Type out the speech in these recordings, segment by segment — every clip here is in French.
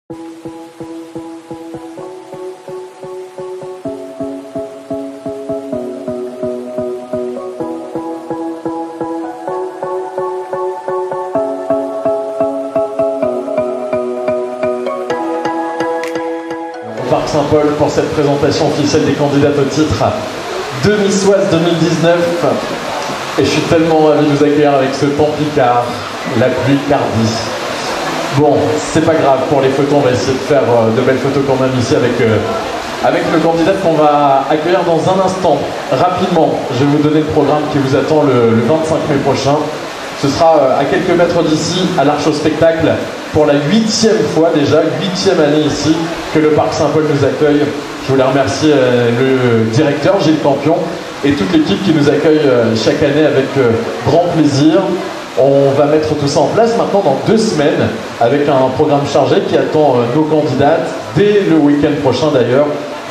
Parc Saint-Paul pour cette présentation officielle des candidates au titre de Miss Oise 2019. Et je suis tellement ravi de vous accueillir avec ce temps picard, la pluie cardie. Bon, c'est pas grave, pour les photos, on va essayer de faire de belles photos quand même ici avec le candidat qu'on va accueillir dans un instant. Rapidement, je vais vous donner le programme qui vous attend le 25 mai prochain. Ce sera à quelques mètres d'ici, à l'Arche au Spectacle, pour la 8e fois déjà, 8e année ici, que le Parc Saint-Paul nous accueille. Je voulais remercier le directeur Gilles Campion et toute l'équipe qui nous accueille chaque année avec grand plaisir. On va mettre tout ça en place maintenant dans 2 semaines avec un programme chargé qui attend nos candidates dès le week-end prochain d'ailleurs.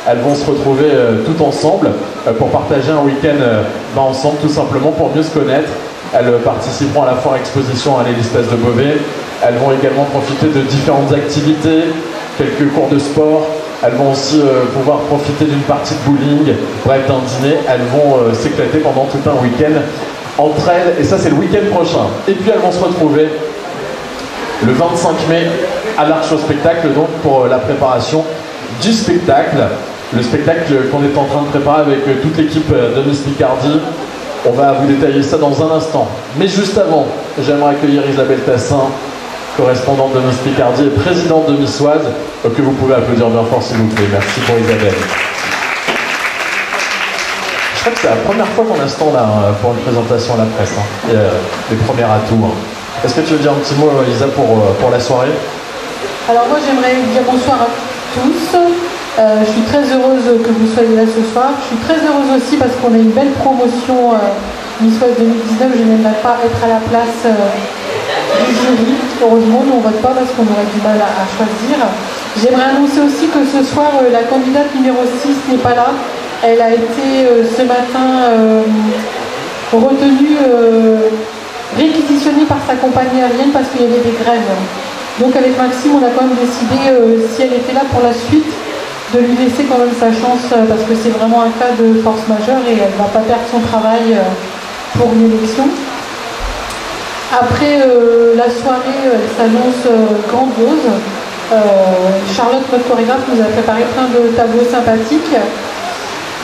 Elles vont se retrouver toutes ensemble pour partager un week-end ensemble tout simplement pour mieux se connaître. Elles participeront à la foire exposition à l'Élysée de Beauvais. Elles vont également profiter de différentes activités, quelques cours de sport. Elles vont aussi pouvoir profiter d'une partie de bowling, bref d'un dîner. Elles vont s'éclater pendant tout un week-end entre elles, et ça c'est le week-end prochain. Et puis elles vont se retrouver le 25 mai à l'Arche au Spectacle, donc pour la préparation du spectacle. Le spectacle qu'on est en train de préparer avec toute l'équipe de Miss Picardie. On va vous détailler ça dans un instant. Mais juste avant, j'aimerais accueillir Isabelle Tassin, correspondante de Miss Picardie et présidente de Miss Oise, que vous pouvez applaudir bien fort s'il vous plaît. Merci pour Isabelle. Je crois que c'est la première fois qu'on a ce temps là pour une présentation à la presse, et les premiers atouts. Est-ce que tu veux dire un petit mot, Isa, pour la soirée? Alors moi j'aimerais dire bonsoir à tous. Je suis très heureuse que vous soyez là ce soir. Je suis très heureuse aussi parce qu'on a une belle promotion Miss Oise 2019. Je n'aimerais pas être à la place du jury. Heureusement, nous on ne vote pas parce qu'on aurait du mal à choisir. J'aimerais annoncer aussi que ce soir, la candidate numéro 6 n'est pas là. Elle a été ce matin retenue, réquisitionnée par sa compagnie aérienne parce qu'il y avait des grèves. Donc avec Maxime, on a quand même décidé, si elle était là pour la suite, de lui laisser quand même sa chance parce que c'est vraiment un cas de force majeure et elle ne va pas perdre son travail pour une élection. Après la soirée, elle s'annonce grandiose. Charlotte, notre chorégraphe, nous a préparé plein de tableaux sympathiques.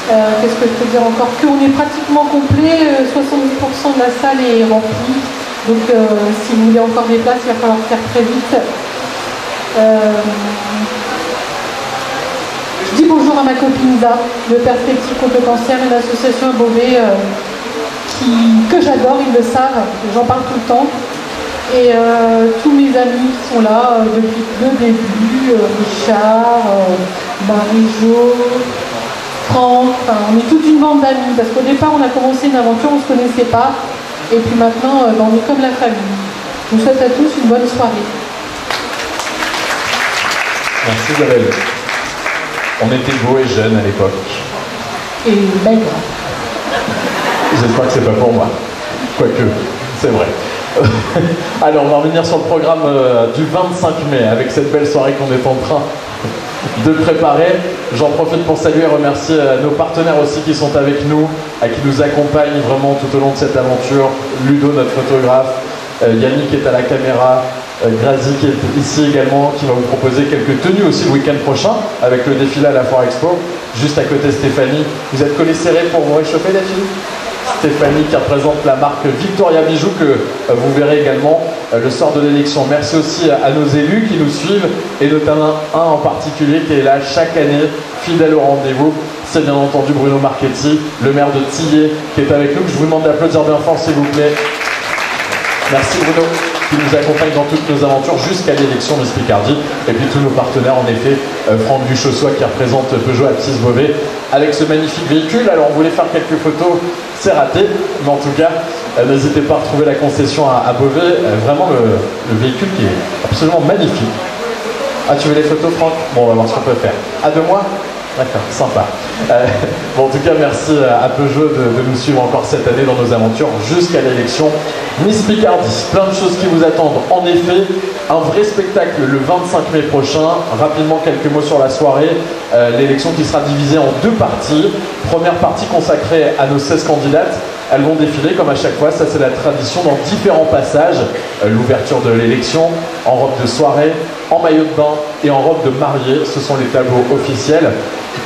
Qu'est-ce que je peux dire encore? Qu'on est pratiquement complet, 70% de la salle est remplie. Donc si vous voulez encore des places, il va falloir faire très vite. Je dis bonjour à ma copine Isa, de Perspective contre le cancer, une association à Beauvais que j'adore, ils le savent, j'en parle tout le temps. Et tous mes amis qui sont là depuis le début, Richard, Marie-Jo, Franck, enfin, on est toute une bande d'amis, parce qu'au départ on a commencé une aventure, on ne se connaissait pas, et puis maintenant on est comme la famille. Je vous souhaite à tous une bonne soirée. Merci Isabelle. On était beaux et jeunes à l'époque. Et maigre. J'espère que c'est pas pour moi. Quoique, c'est vrai. Allez, on va revenir sur le programme du 25 mai avec cette belle soirée qu'on est en train de préparer. J'en profite pour saluer et remercier nos partenaires aussi qui sont avec nous, qui nous accompagnent vraiment tout au long de cette aventure. Ludo, notre photographe, Yannick est à la caméra, Grazi qui est ici également, qui va vous proposer quelques tenues aussi le week-end prochain avec le défilé à la Foire Expo. Juste à côté Stéphanie. Vous êtes collés serrés pour vous réchauffer les filles? Stéphanie qui représente la marque Victoria Bijoux que vous verrez également le soir de l'élection. Merci aussi à nos élus qui nous suivent et notamment un en particulier qui est là chaque année, fidèle au rendez-vous. C'est bien entendu Bruno Marchetti, le maire de Tillé qui est avec nous, que je vous demande d'applaudir bien fort s'il vous plaît. Merci Bruno qui nous accompagne dans toutes nos aventures jusqu'à l'élection Miss Picardie. Et puis tous nos partenaires en effet, Franck Duchossois qui représente Peugeot Aptise Beauvais avec ce magnifique véhicule. Alors on voulait faire quelques photos, c'est raté, mais en tout cas n'hésitez pas à retrouver la concession à Beauvais. Vraiment le véhicule qui est absolument magnifique. Ah, tu veux les photos Franck? Bon, on va voir ce qu'on peut faire. À 2 mois? D'accord, sympa. Bon, en tout cas, merci à Peugeot de nous suivre encore cette année dans nos aventures jusqu'à l'élection Miss Picardie. Plein de choses qui vous attendent. En effet, un vrai spectacle le 25 mai prochain. Rapidement, quelques mots sur la soirée. L'élection qui sera divisée en deux parties. Première partie consacrée à nos 16 candidates. Elles vont défiler comme à chaque fois, ça c'est la tradition, dans différents passages. L'ouverture de l'élection, en robe de soirée, en maillot de bain et en robe de mariée, ce sont les tableaux officiels.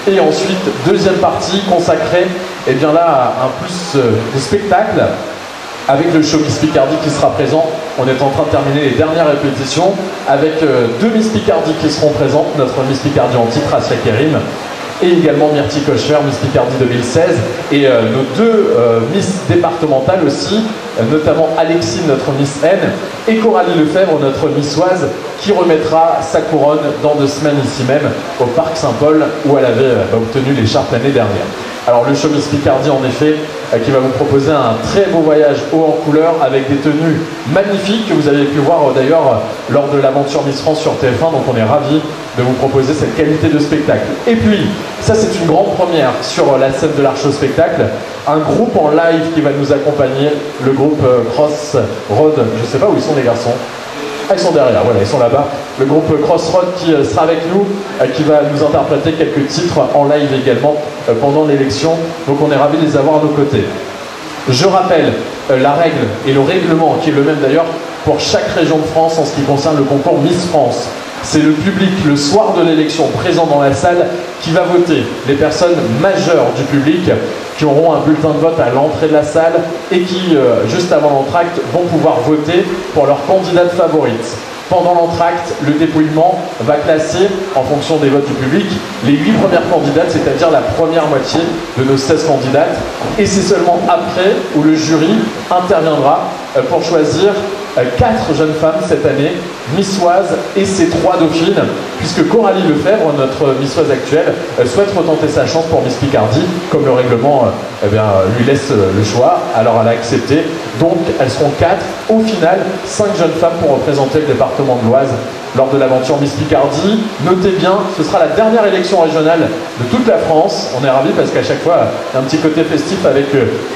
Et ensuite, deuxième partie consacrée eh bien là, à un plus de spectacle, avec le show Miss Picardie qui sera présent. On est en train de terminer les dernières répétitions, avec deux Miss Picardie qui seront présentes, notre Miss Picardie en titre, Asia Kerim, et également Myrtille Kocher, Miss Picardie 2016, et nos deux Miss départementales aussi, notamment Alexine, notre Miss N, et Coralie Lefebvre, notre Missoise, qui remettra sa couronne dans 2 semaines ici même, au Parc Saint-Paul, où elle avait obtenu l'écharpe l'année dernière. Alors le show Miss Picardie, en effet, qui va vous proposer un très beau voyage haut en couleur avec des tenues magnifiques que vous avez pu voir d'ailleurs lors de l'aventure Miss France sur TF1, donc on est ravis de vous proposer cette qualité de spectacle. Et puis, ça c'est une grande première sur la scène de l'Arche au spectacle, un groupe en live qui va nous accompagner, le groupe Crossroad, je ne sais pas où ils sont les garçons. Ah, ils sont derrière, voilà, ils sont là-bas. Le groupe Crossroad qui sera avec nous, qui va nous interpréter quelques titres en live également pendant l'élection. Donc on est ravis de les avoir à nos côtés. Je rappelle la règle et le règlement, qui est le même d'ailleurs pour chaque région de France en ce qui concerne le concours Miss France. C'est le public, le soir de l'élection, présent dans la salle, qui va voter. Les personnes majeures du public qui auront un bulletin de vote à l'entrée de la salle et qui, juste avant l'entracte, vont pouvoir voter pour leur candidate favorite. Pendant l'entracte, le dépouillement va classer, en fonction des votes du public, les 8 premières candidates, c'est-à-dire la première moitié de nos 16 candidates. Et c'est seulement après où le jury interviendra pour choisir 4 jeunes femmes cette année, missoises et ses 3 dauphines, puisque Coralie Lefebvre, notre missoise actuelle, souhaite retenter sa chance pour Miss Picardie, comme le règlement lui laisse le choix, alors elle a accepté. Donc elles seront 4, au final 5 jeunes femmes pour représenter le département de l'Oise lors de l'aventure Miss Picardie. Notez bien, ce sera la dernière élection régionale de toute la France. On est ravis parce qu'à chaque fois, il y a un petit côté festif avec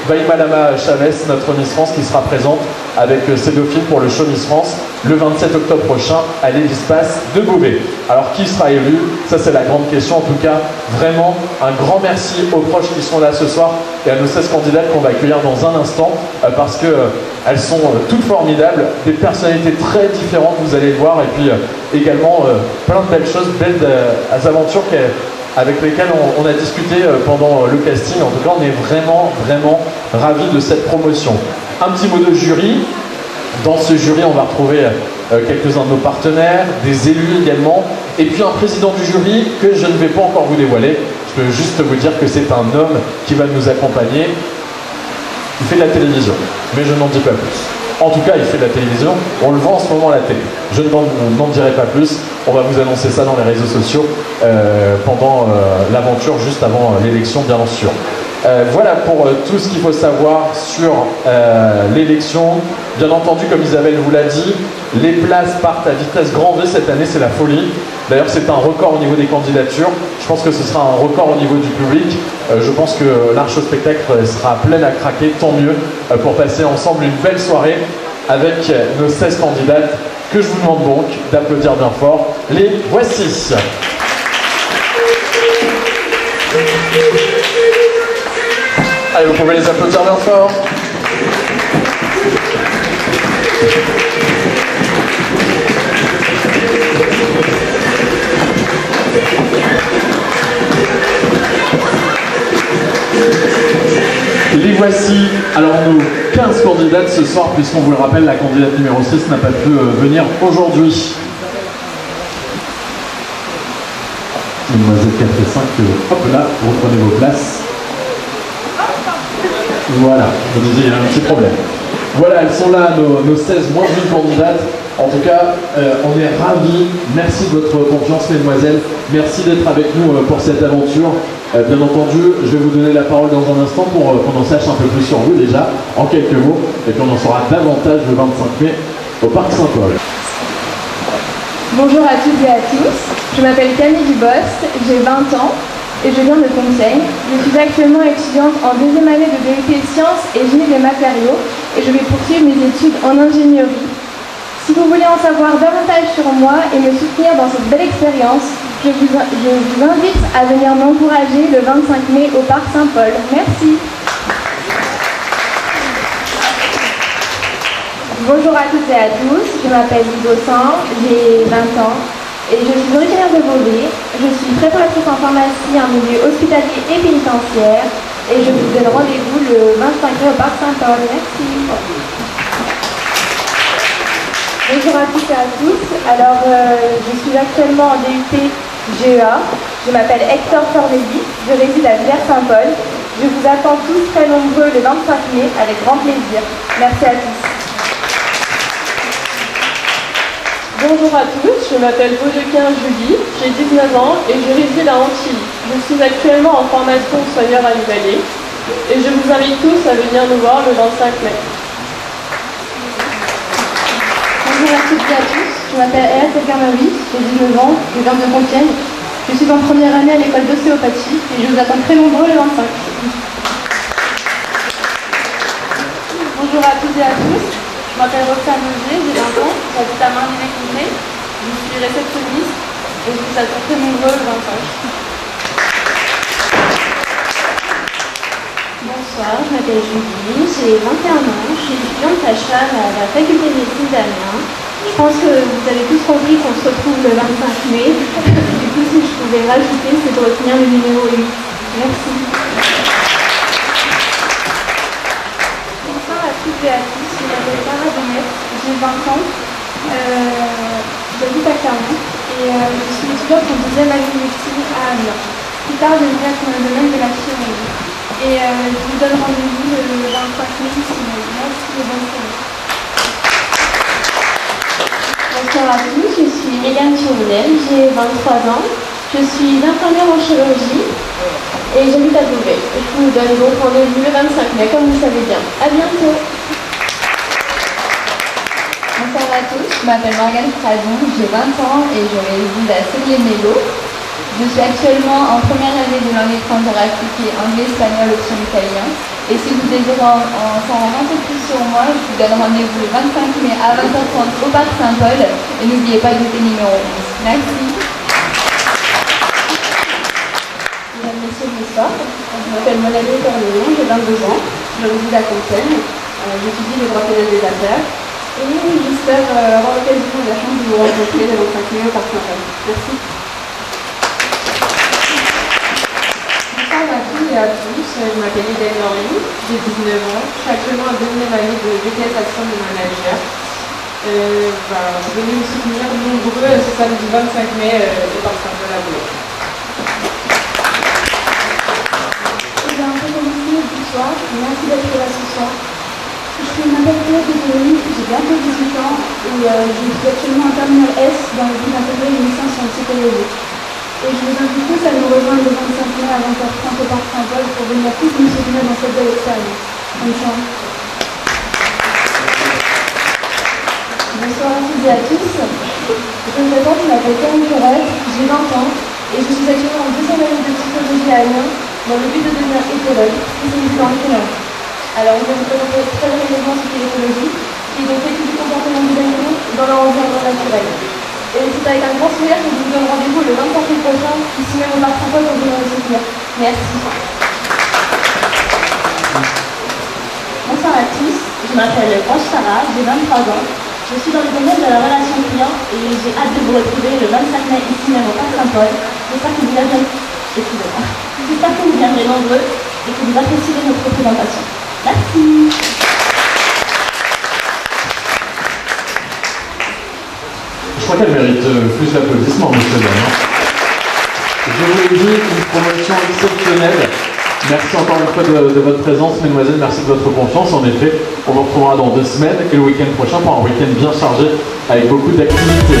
Baïmalama Chavez, notre Miss France, qui sera présente avec ses dauphines pour le show Miss France le 27 octobre prochain à l'espace de Beauvais. Alors qui sera élu? Ça c'est la grande question. En tout cas, vraiment un grand merci aux proches qui sont là ce soir et à nos 16 candidates qu'on va accueillir dans un instant parce que elles sont toutes formidables, des personnalités très différentes, vous allez le voir, et puis également plein de belles choses, belles aventures avec lesquelles on a discuté pendant le casting. En tout cas, on est vraiment, vraiment ravis de cette promotion. Un petit mot de jury. Dans ce jury, on va retrouver quelques-uns de nos partenaires, des élus également, et puis un président du jury que je ne vais pas encore vous dévoiler. Je peux juste vous dire que c'est un homme qui va nous accompagner. Il fait de la télévision, mais je n'en dis pas plus. En tout cas, il fait de la télévision, on le voit en ce moment à la télé. Je n'en dirai pas plus, on va vous annoncer ça dans les réseaux sociaux pendant l'aventure, juste avant l'élection, bien sûr. Voilà pour tout ce qu'il faut savoir sur l'élection. Bien entendu, comme Isabelle vous l'a dit, les places partent à vitesse grand V cette année, c'est la folie. D'ailleurs, c'est un record au niveau des candidatures. Je pense que ce sera un record au niveau du public. Je pense que l'Arche au spectacle sera pleine à craquer, tant mieux, pour passer ensemble une belle soirée avec nos 16 candidates, que je vous demande donc d'applaudir bien fort. Les voici. Allez, vous pouvez les applaudir bien fort. Les voici, alors nos 15 candidates ce soir, puisqu'on vous le rappelle, la candidate numéro 6 n'a pas pu venir aujourd'hui. Mesdemoiselles 4 et 5, hop là, reprenez vos places. Voilà, je vous disais, il y a un petit problème. Voilà, elles sont là, nos 16 moins d'une candidates. En tout cas, on est ravis. Merci de votre confiance, mesdemoiselles. Merci d'être avec nous pour cette aventure. Bien entendu, je vais vous donner la parole dans un instant pour qu'on en sache un peu plus sur vous déjà, en quelques mots. Et puis on en saura davantage le 25 mai au Parc Saint-Paul. Bonjour à toutes et à tous. Je m'appelle Camille Dubos, j'ai 20 ans. et je viens de Compiègne. Je suis actuellement étudiante en deuxième année de DUT Sciences et Génie des matériaux et je vais poursuivre mes études en ingénierie. Si vous voulez en savoir davantage sur moi et me soutenir dans cette belle expérience, je vous invite à venir m'encourager le 25 mai au Parc Saint-Paul. Merci. Bonjour à toutes et à tous, je m'appelle Lise Aussin, j'ai 20 ans et je suis originaire de Beauvais. Je suis préparatrice en pharmacie en milieu hospitalier et pénitentiaire et je vous donne rendez-vous le 25 mai au Parc Saint-Paul. Merci. Bonjour à toutes et à tous. Alors, je suis actuellement en DUT GEA. Je m'appelle Hector Corneli, je réside à Villers-Saint-Paul. Je vous attends tous très nombreux le 25 mai avec grand plaisir. Merci à tous. Bonjour à tous, je m'appelle Baudequin Julie, j'ai 19 ans et je réside à Antilly. Je suis actuellement en formation soigneur animalier et je vous invite tous à venir nous voir le 25 mai. Bonjour à toutes et à tous, je m'appelle Elas Elkarmaoui, j'ai 19 ans, je viens de Compiègne. Je suis en première année à l'école d'ostéopathie et je vous attends très nombreux le 25. Bonjour à toutes et à tous, je m'appelle Roxane Auger, j'ai 20 ans, j'habite à Marly-les-Congrès, je suis réceptionniste et je vous attends très nombreux le 25. Bonsoir, je m'appelle Julie, j'ai 21 ans, je suis étudiante sage-femme à la faculté de médecine d'Amiens. Je pense que vous avez tous compris qu'on se retrouve le 25 mai. Du coup, si je pouvais rajouter, c'est de retenir le numéro 8. Merci. Bonsoir à toutes et à tous, je m'appelle Sarah Demet, j'ai 20 ans, j'habite à Clermont et je suis étudiante en deuxième année de médecine à Amiens. Plus tard, je vais être dans le domaine de la chirurgie. Et je vous donne rendez-vous le 25 mai ici. Merci et bonne soirée. Bonsoir à tous, je suis Mégane Chauvenel, j'ai 23 ans. Je suis infirmière en chirurgie et j'habite à Beauvais. Je vous donne donc rendez-vous le 25 mai, comme vous le savez bien. À bientôt. Bonsoir à tous, je m'appelle Morgane Fradon, j'ai 20 ans et je réside à Célier-Mélo. Je suis actuellement en première année de langue étrangère appliquée anglais, espagnol, option italien. Et si vous désirez en savoir un peu plus sur moi, je vous donne rendez-vous le 25 mai à 20h30 au Parc Saint-Paul. Et n'oubliez pas de numéro 11. Merci. Mesdames, Messieurs, bonsoir. Je m'appelle Monalé Corléon, j'ai 22 ans. Je réside à Compiègne. J'étudie le droit pénal des affaires. Et j'espère avoir l'occasion et la chance de vous rencontrer le 25 mai au Parc Saint-Paul. Merci. Bonsoir à toutes et à tous, je m'appelle Eden Henry, j'ai 19 ans, je suis actuellement en deuxième année de BTS Action de Manager. Venez me soutenir nombreux ce samedi 25 mai au Parc Saint-Paul à Beauvais. Eh bien, on peut commencer bonsoir, merci d'être là ce soir. Je m'appelle Claire Dédéry, j'ai bientôt 18 ans et je suis actuellement en terminale S dans le but d'intégrer une licence en psychologie. Et je vous invite tous à nous rejoindre le 25 mai à 20h30 au Parc Saint-Paul pour venir tous nous soutenir dans cette belle expérience. Bonne chance. Bonsoir à toutes et à tous. Je me présente, je m'appelle Camille Corel, j'ai 20 ans et je suis actuellement en deuxième année de psychologie à Amiens dans le but de devenir écologue, spécialisée dans l'écologie. Alors, je vais vous présenter très brièvement ce qu'est l'écologie, qui est donc l'étude du comportement des animaux dans leur environnement naturel. Et c'est avec un grand sourire que je vous donne rendez-vous le 25 mai prochain, ici même au Parc Saint-Paul pour venir nous soutenir. Merci. Bonsoir à tous, je m'appelle Ange Sarah, j'ai 23 ans. Je suis dans le domaine de la relation client et j'ai hâte de vous retrouver le 25 mai ici même au Parc Saint-Paul. J'espère que vous viendrez, j'espère que vous viendrez nombreux et que vous apprécierez notre présentation. Merci. Je crois qu'elle mérite plus d'applaudissements, monsieur Dame. Je vous l'ai dit, une promotion exceptionnelle. Merci encore une fois de votre présence, mesdemoiselles. Merci de votre confiance. En effet, on vous retrouvera dans 2 semaines et le week-end prochain pour un week-end bien chargé avec beaucoup d'activités.